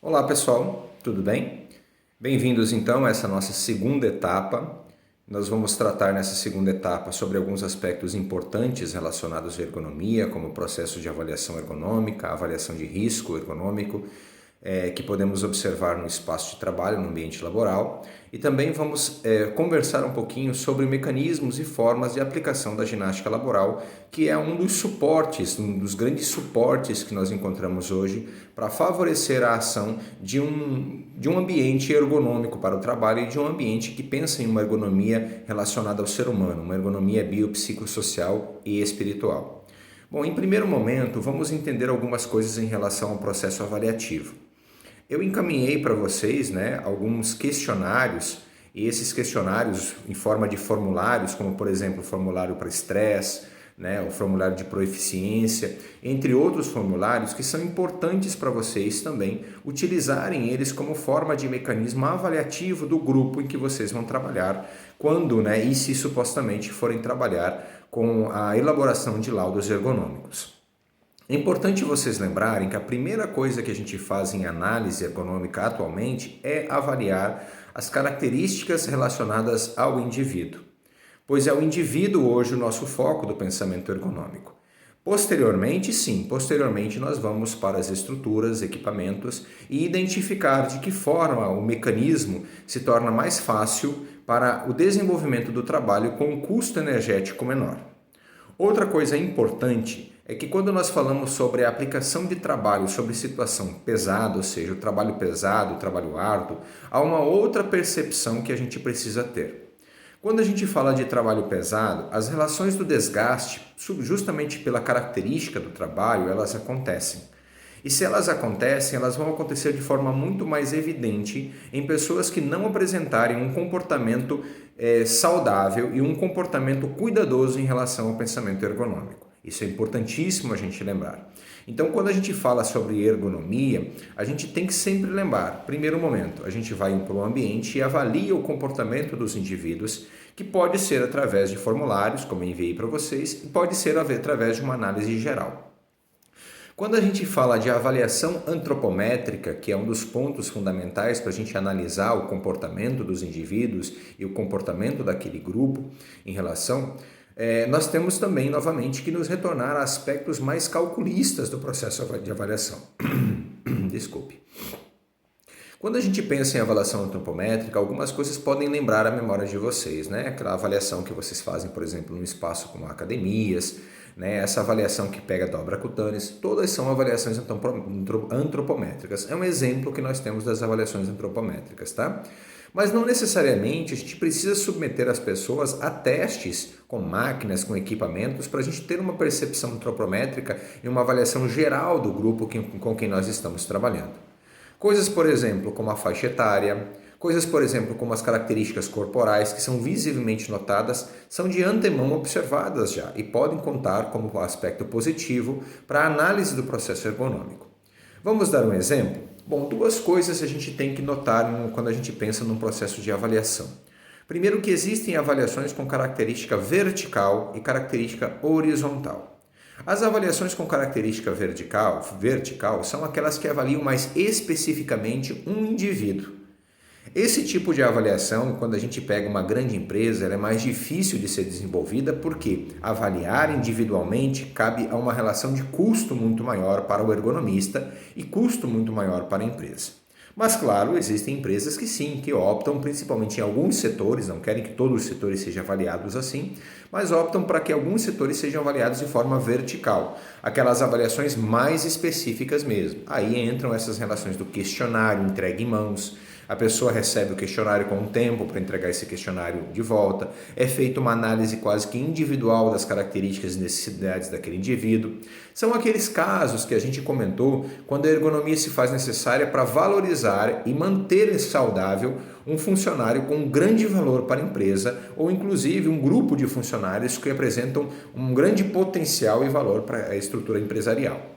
Olá pessoal, tudo bem? Bem-vindos então a essa nossa segunda etapa. Nós vamos tratar nessa segunda etapa sobre alguns aspectos importantes relacionados à ergonomia, como o processo de avaliação ergonômica, avaliação de risco ergonômico, que podemos observar no espaço de trabalho, no ambiente laboral. E também vamos conversar um pouquinho sobre mecanismos e formas de aplicação da ginástica laboral, que é um dos suportes, um dos grandes suportes que nós encontramos hoje para favorecer a ação de um ambiente ergonômico para o trabalho e de um ambiente que pensa em uma ergonomia relacionada ao ser humano, uma ergonomia biopsicossocial e espiritual. Bom, em primeiro momento, vamos entender algumas coisas em relação ao processo avaliativo. Eu encaminhei para vocês, alguns questionários, e esses questionários em forma de formulários, como por exemplo o formulário para estresse, o formulário de proeficiência, entre outros formulários que são importantes para vocês também utilizarem eles como forma de mecanismo avaliativo do grupo em que vocês vão trabalhar quando e se supostamente forem trabalhar com a elaboração de laudos ergonômicos. É importante vocês lembrarem que a primeira coisa que a gente faz em análise ergonômica atualmente é avaliar as características relacionadas ao indivíduo, pois é o indivíduo hoje o nosso foco do pensamento ergonômico. Posteriormente nós vamos para as estruturas, equipamentos e identificar de que forma o mecanismo se torna mais fácil para o desenvolvimento do trabalho com um custo energético menor. Outra coisa importante é que quando nós falamos sobre a aplicação de trabalho sobre situação pesada, ou seja, o trabalho pesado, o trabalho árduo, há uma outra percepção que a gente precisa ter. Quando a gente fala de trabalho pesado, as relações do desgaste, justamente pela característica do trabalho, elas acontecem. E se elas acontecem, elas vão acontecer de forma muito mais evidente em pessoas que não apresentarem um comportamento saudável e um comportamento cuidadoso em relação ao pensamento ergonômico. Isso é importantíssimo a gente lembrar. Então, quando a gente fala sobre ergonomia, a gente tem que sempre lembrar, primeiro momento, a gente vai para o ambiente e avalia o comportamento dos indivíduos, que pode ser através de formulários, como eu enviei para vocês, e pode ser através de uma análise geral. Quando a gente fala de avaliação antropométrica, que é um dos pontos fundamentais para a gente analisar o comportamento dos indivíduos e o comportamento daquele grupo em relação, nós temos também, novamente, que nos retornar a aspectos mais calculistas do processo de avaliação. Desculpe. Quando a gente pensa em avaliação antropométrica, algumas coisas podem lembrar a memória de vocês, Aquela avaliação que vocês fazem, por exemplo, num espaço como academias, essa avaliação que pega dobra cutâneas, todas são avaliações antropométricas. É um exemplo que nós temos das avaliações antropométricas, tá? Mas não necessariamente a gente precisa submeter as pessoas a testes com máquinas, com equipamentos, para a gente ter uma percepção antropométrica e uma avaliação geral do grupo com quem nós estamos trabalhando. Coisas, por exemplo, como a faixa etária, coisas, por exemplo, como as características corporais, que são visivelmente notadas, são de antemão observadas já e podem contar como aspecto positivo para a análise do processo ergonômico. Vamos dar um exemplo? Bom, duas coisas a gente tem que notar quando a gente pensa num processo de avaliação. Primeiro, que existem avaliações com característica vertical e característica horizontal. As avaliações com característica vertical são aquelas que avaliam mais especificamente um indivíduo. Esse tipo de avaliação, quando a gente pega uma grande empresa, ela é mais difícil de ser desenvolvida porque avaliar individualmente cabe a uma relação de custo muito maior para o ergonomista e custo muito maior para a empresa. Mas, claro, existem empresas que sim, que optam, principalmente em alguns setores, não querem que todos os setores sejam avaliados assim, mas optam para que alguns setores sejam avaliados de forma vertical, aquelas avaliações mais específicas mesmo. Aí entram essas relações do questionário entregue em mãos. A pessoa recebe o questionário com um tempo para entregar esse questionário de volta. É feita uma análise quase que individual das características e necessidades daquele indivíduo. São aqueles casos que a gente comentou quando a ergonomia se faz necessária para valorizar e manter saudável um funcionário com um grande valor para a empresa ou inclusive um grupo de funcionários que apresentam um grande potencial e valor para a estrutura empresarial.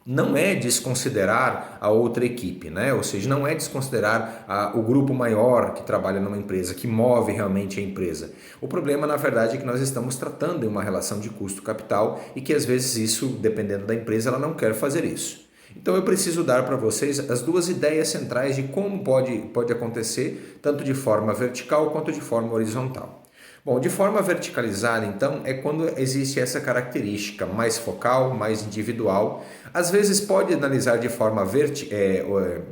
Não é desconsiderar a outra equipe, Ou seja, não é desconsiderar o grupo maior que trabalha numa empresa, que move realmente a empresa. O problema, na verdade, é que nós estamos tratando de uma relação de custo-capital e que às vezes isso, dependendo da empresa, ela não quer fazer isso. Então eu preciso dar para vocês as duas ideias centrais de como pode acontecer, tanto de forma vertical quanto de forma horizontal. Bom, de forma verticalizada, então, é quando existe essa característica mais focal, mais individual. Às vezes pode analisar de forma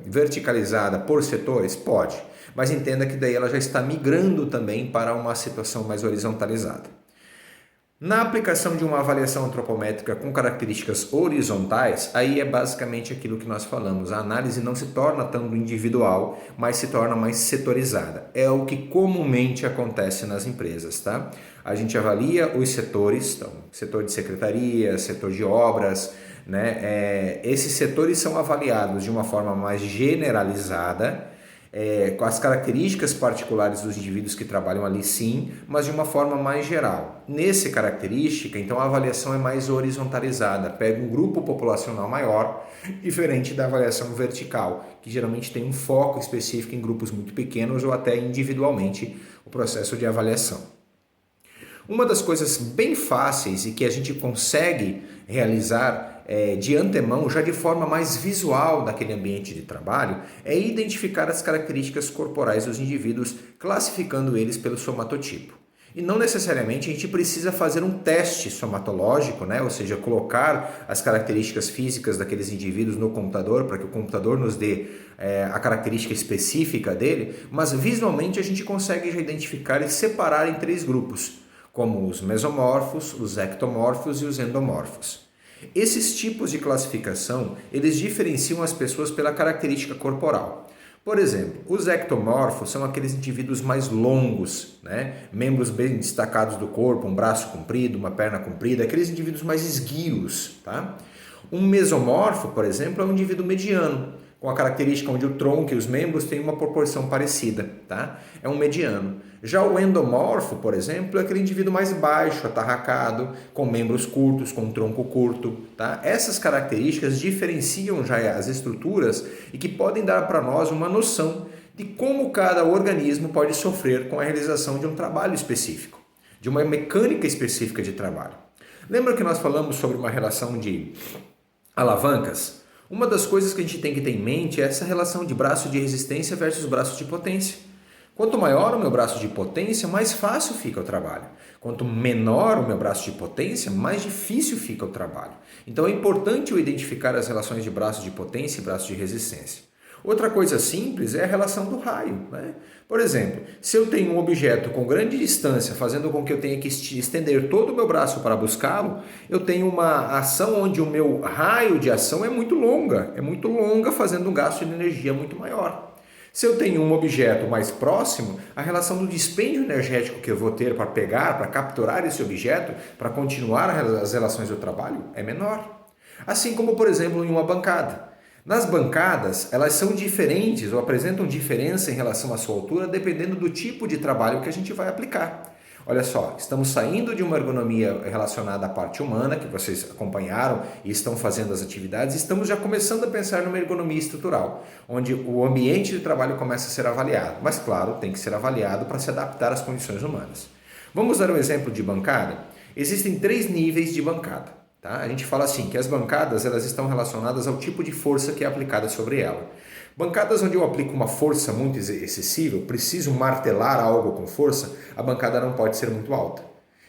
verticalizada por setores? Pode, mas entenda que daí ela já está migrando também para uma situação mais horizontalizada. Na aplicação de uma avaliação antropométrica com características horizontais, aí é basicamente aquilo que nós falamos. A análise não se torna tão individual, mas se torna mais setorizada. É o que comumente acontece nas empresas, tá? A gente avalia os setores, então, setor de secretaria, setor de obras, né? Esses setores são avaliados de uma forma mais generalizada, com as características particulares dos indivíduos que trabalham ali, sim, mas de uma forma mais geral. Nessa característica, então, a avaliação é mais horizontalizada, pega um grupo populacional maior, diferente da avaliação vertical, que geralmente tem um foco específico em grupos muito pequenos ou até individualmente o processo de avaliação. Uma das coisas bem fáceis e que a gente consegue realizar de antemão, já de forma mais visual daquele ambiente de trabalho, é identificar as características corporais dos indivíduos, classificando eles pelo somatotipo. E não necessariamente a gente precisa fazer um teste somatológico, né? Ou seja, colocar as características físicas daqueles indivíduos no computador para que o computador nos dê a característica específica dele, mas visualmente a gente consegue já identificar e separar em três grupos, como os mesomorfos, os ectomorfos e os endomorfos. Esses tipos de classificação, eles diferenciam as pessoas pela característica corporal. Por exemplo, os ectomorfos são aqueles indivíduos mais longos, né? Membros bem destacados do corpo, um braço comprido, uma perna comprida, aqueles indivíduos mais esguios, tá? Um mesomorfo, por exemplo, é um indivíduo mediano, com a característica onde o tronco e os membros têm uma proporção parecida, tá? É um mediano. Já o endomorfo, por exemplo, é aquele indivíduo mais baixo, atarracado, com membros curtos, com um tronco curto, tá? Essas características diferenciam já as estruturas e que podem dar para nós uma noção de como cada organismo pode sofrer com a realização de um trabalho específico, de uma mecânica específica de trabalho. Lembra que nós falamos sobre uma relação de alavancas? Uma das coisas que a gente tem que ter em mente é essa relação de braço de resistência versus braço de potência. Quanto maior o meu braço de potência, mais fácil fica o trabalho. Quanto menor o meu braço de potência, mais difícil fica o trabalho. Então é importante eu identificar as relações de braço de potência e braço de resistência. Outra coisa simples é a relação do raio, né? Por exemplo, se eu tenho um objeto com grande distância, fazendo com que eu tenha que estender todo o meu braço para buscá-lo, eu tenho uma ação onde o meu raio de ação é muito longa, fazendo um gasto de energia muito maior. Se eu tenho um objeto mais próximo, a relação do dispêndio energético que eu vou ter para pegar, para capturar esse objeto, para continuar as relações do trabalho, é menor. Assim como, por exemplo, em uma bancada. Nas bancadas, elas são diferentes ou apresentam diferença em relação à sua altura, dependendo do tipo de trabalho que a gente vai aplicar. Olha só, estamos saindo de uma ergonomia relacionada à parte humana, que vocês acompanharam e estão fazendo as atividades, e estamos já começando a pensar numa ergonomia estrutural, onde o ambiente de trabalho começa a ser avaliado. Mas, claro, tem que ser avaliado para se adaptar às condições humanas. Vamos dar um exemplo de bancada? Existem 3 níveis de bancada. Tá? A gente fala assim, que as bancadas elas estão relacionadas ao tipo de força que é aplicada sobre ela. Bancadas onde eu aplico uma força muito excessiva, eu preciso martelar algo com força, a bancada não pode ser muito alta.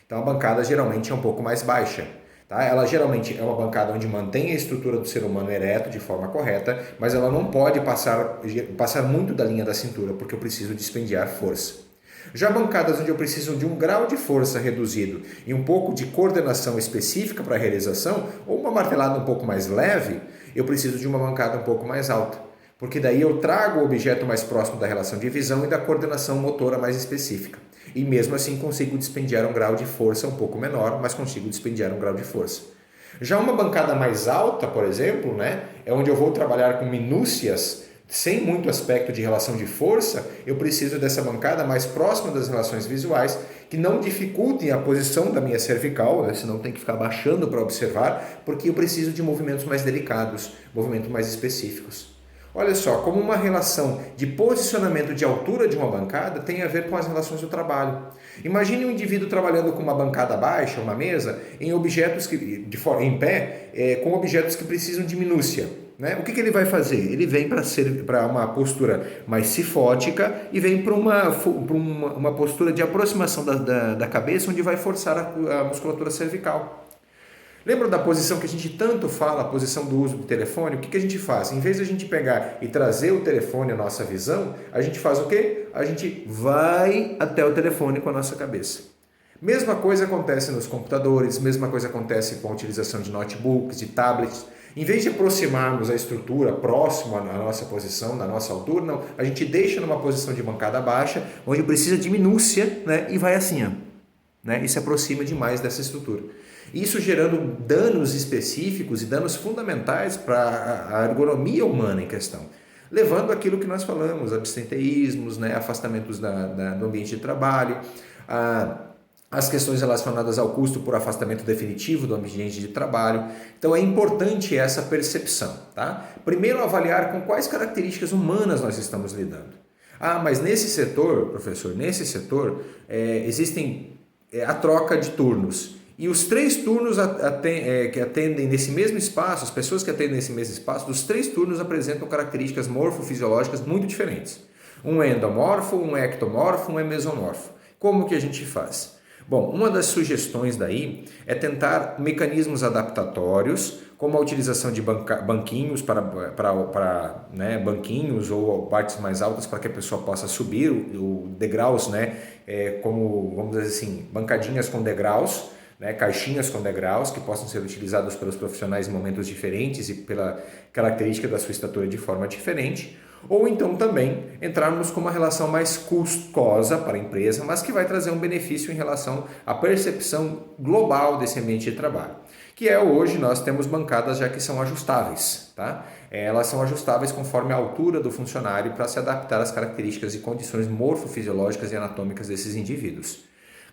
Então a bancada geralmente é um pouco mais baixa. Tá? Ela geralmente é uma bancada onde mantém a estrutura do ser humano ereto de forma correta, mas ela não pode passar muito da linha da cintura, porque eu preciso dispendiar força. Já bancadas onde eu preciso de um grau de força reduzido e um pouco de coordenação específica para a realização, ou uma martelada um pouco mais leve, eu preciso de uma bancada um pouco mais alta. Porque daí eu trago o objeto mais próximo da relação de visão e da coordenação motora mais específica. E mesmo assim consigo dispendiar um grau de força um pouco menor, mas consigo dispendiar um grau de força. Já uma bancada mais alta, por exemplo, né, é onde eu vou trabalhar com minúcias, sem muito aspecto de relação de força, eu preciso dessa bancada mais próxima das relações visuais, que não dificultem a posição da minha cervical, né? Senão tem que ficar baixando para observar, porque eu preciso de movimentos mais delicados, movimentos mais específicos. Olha só, como uma relação de posicionamento de altura de uma bancada tem a ver com as relações do trabalho. Imagine um indivíduo trabalhando com uma bancada baixa, uma mesa, em objetos em pé, com objetos que precisam de minúcia. né? O que ele vai fazer? Ele vem para uma postura mais cifótica e vem para uma postura de aproximação da cabeça, onde vai forçar a musculatura cervical. Lembra da posição que a gente tanto fala, a posição do uso do telefone? O que a gente faz? Em vez de a gente pegar e trazer o telefone à nossa visão, a gente faz o quê? A gente vai até o telefone com a nossa cabeça. Mesma coisa acontece nos computadores, mesma coisa acontece com a utilização de notebooks, de tablets. Em vez de aproximarmos a estrutura próxima à nossa posição, da nossa altura, não, a gente deixa numa posição de bancada baixa, onde precisa de minúcia, né, e vai assim, ó, né, e se aproxima demais dessa estrutura. Isso gerando danos específicos e danos fundamentais para a ergonomia humana em questão, levando aquilo que nós falamos, absenteísmos, né, afastamentos do ambiente de trabalho, as questões relacionadas ao custo por afastamento definitivo do ambiente de trabalho. Então é importante essa percepção, tá? Primeiro avaliar com quais características humanas nós estamos lidando. Mas nesse setor, professor, existem a troca de turnos. E os 3 turnos que atendem nesse mesmo espaço, as pessoas que atendem nesse mesmo espaço, dos 3 turnos apresentam características morfofisiológicas muito diferentes. Um é endomorfo, um é ectomorfo, um é mesomorfo. Como que a gente faz? Bom, uma das sugestões daí é tentar mecanismos adaptatórios, como a utilização de banquinhos né, banquinhos ou partes mais altas para que a pessoa possa subir, o degraus, né, como, vamos dizer assim, bancadinhas com degraus, né, caixinhas com degraus que possam ser utilizados pelos profissionais em momentos diferentes e pela característica da sua estatura de forma diferente, ou então também entrarmos com uma relação mais custosa para a empresa, mas que vai trazer um benefício em relação à percepção global desse ambiente de trabalho, que é hoje nós temos bancadas já que são ajustáveis, tá? Elas são ajustáveis conforme a altura do funcionário para se adaptar às características e condições morfofisiológicas e anatômicas desses indivíduos.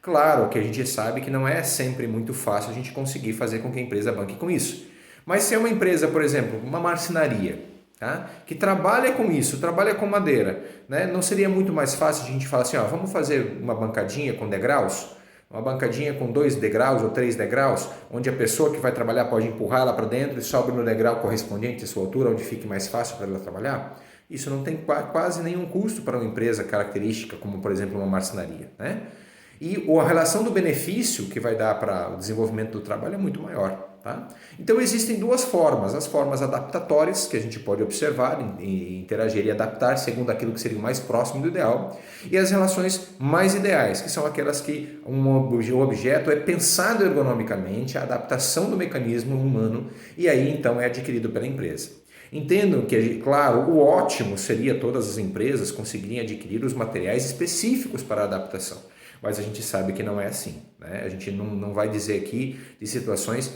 Claro que a gente sabe que não é sempre muito fácil a gente conseguir fazer com que a empresa banque com isso. Mas se é uma empresa, por exemplo, uma marcenaria, tá, que trabalha com isso, trabalha com madeira, né, não seria muito mais fácil a gente falar assim, vamos fazer uma bancadinha com degraus? Uma bancadinha com 2 degraus ou 3 degraus, onde a pessoa que vai trabalhar pode empurrar ela para dentro e sobe no degrau correspondente à sua altura, onde fique mais fácil para ela trabalhar? Isso não tem quase nenhum custo para uma empresa característica, como por exemplo uma marcenaria, né? E a relação do benefício que vai dar para o desenvolvimento do trabalho é muito maior. Tá? Então existem 2 formas, as formas adaptatórias que a gente pode observar, interagir e adaptar segundo aquilo que seria o mais próximo do ideal, e as relações mais ideais, que são aquelas que o objeto é pensado ergonomicamente, a adaptação do mecanismo humano, e aí então é adquirido pela empresa. Entendam que, claro, o ótimo seria todas as empresas conseguirem adquirir os materiais específicos para a adaptação, mas a gente sabe que não é assim, né? A gente não vai dizer aqui de situações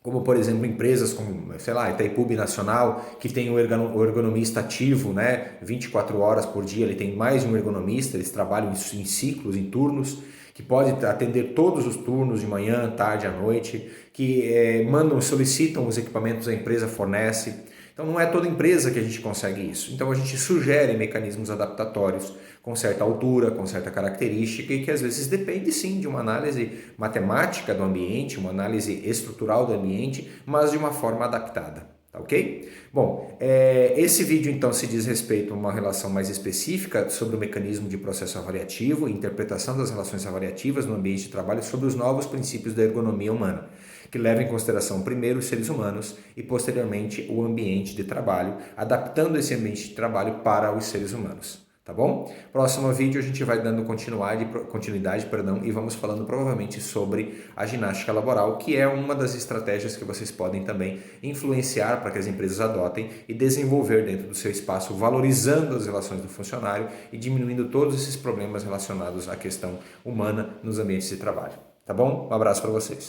como, por exemplo, empresas como, sei lá, Itaipu Nacional, que tem o ergonomista ativo, né, 24 horas por dia, ele tem mais de um ergonomista, eles trabalham em ciclos, em turnos, que pode atender todos os turnos de manhã, tarde, à noite, que solicitam os equipamentos, a empresa fornece. Então não é toda empresa que a gente consegue isso. Então a gente sugere mecanismos adaptatórios com certa altura, com certa característica e que às vezes depende sim de uma análise matemática do ambiente, uma análise estrutural do ambiente, mas de uma forma adaptada. Tá ok? Bom, esse vídeo então se diz respeito a uma relação mais específica sobre o mecanismo de processo avaliativo e interpretação das relações avaliativas no ambiente de trabalho sobre os novos princípios da ergonomia humana, que leva em consideração primeiro os seres humanos e posteriormente o ambiente de trabalho, adaptando esse ambiente de trabalho para os seres humanos. Tá bom? Próximo vídeo a gente vai dando continuidade, e vamos falando provavelmente sobre a ginástica laboral, que é uma das estratégias que vocês podem também influenciar para que as empresas adotem e desenvolver dentro do seu espaço, valorizando as relações do funcionário e diminuindo todos esses problemas relacionados à questão humana nos ambientes de trabalho. Tá bom? Um abraço para vocês.